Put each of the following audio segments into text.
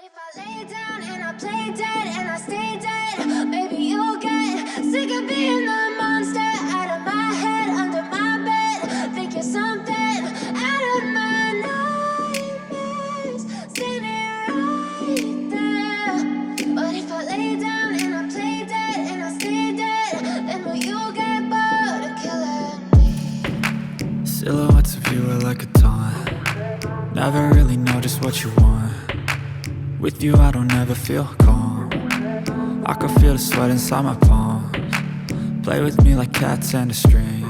if I lay down and I play dead and I stay dead, maybe you'll get sick of being the monster out of my head, under my bed, thinking something out of my nightmares, standing right there. But if I lay down and I play dead and I stay dead, then will you get bored of killing me? Silhouettes of you are like a taunt. Never really know just what you want. With you I don't ever feel calm. I can feel the sweat inside my palms. Play with me like cats and a string.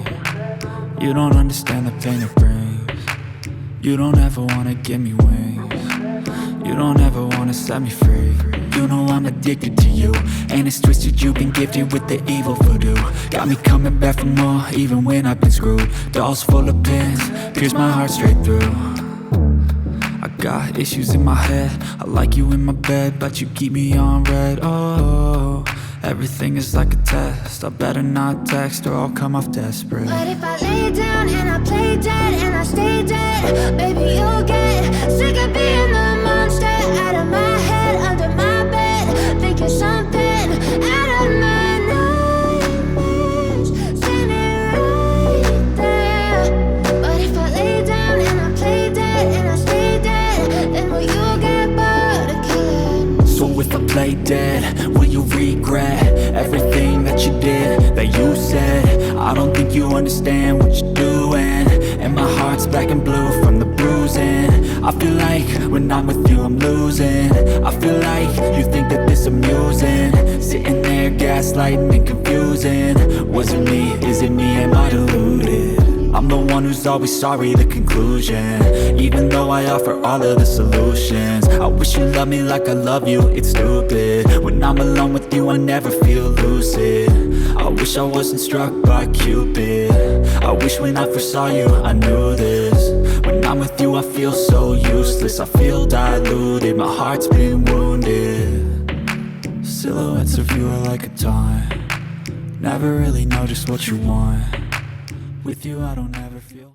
You don't understand the pain it brings. You don't ever wanna give me wings. You don't ever wanna set me free. You know I'm addicted to you, and it's twisted. You've been gifted with the evil voodoo. Got me coming back for more, even when I've been screwed. Dolls full of pins, pierce my heart straight through. I got issues in my head. I like you in my bed, but you keep me on red. Oh, everything is like a test. I better not text or I'll come off desperate. But if I lay down and I play dead and I stay dead, baby you'll get sick of being the monster out of my head, under my bed, thinking something out of my nightmares, standing right there. But if I lay down and I play dead and I stay dead, then will you get bored of killing me? So if I play dead, will you regret everything that you did, that you said? I don't think you understand what you're doing, and my heart's black and blue from the bruising. I feel like when I'm with you I'm losing. I feel like you think that this amusing, sitting there gaslighting and confusing. Was it me? Is it me? Am I deluded? I'm the one who's always sorry, the conclusion, even though I offer all of the solutions. I wish you loved me like I love you, it's stupid. When I'm alone with you I never feel lucid. I wish I wasn't struck by Cupid. I wish when I first saw you I knew this. When I'm with you I feel so useless. I feel diluted, my heart's been wounded. Silhouettes of you are like a taunt. Never really know just what you want. With you I don't ever feel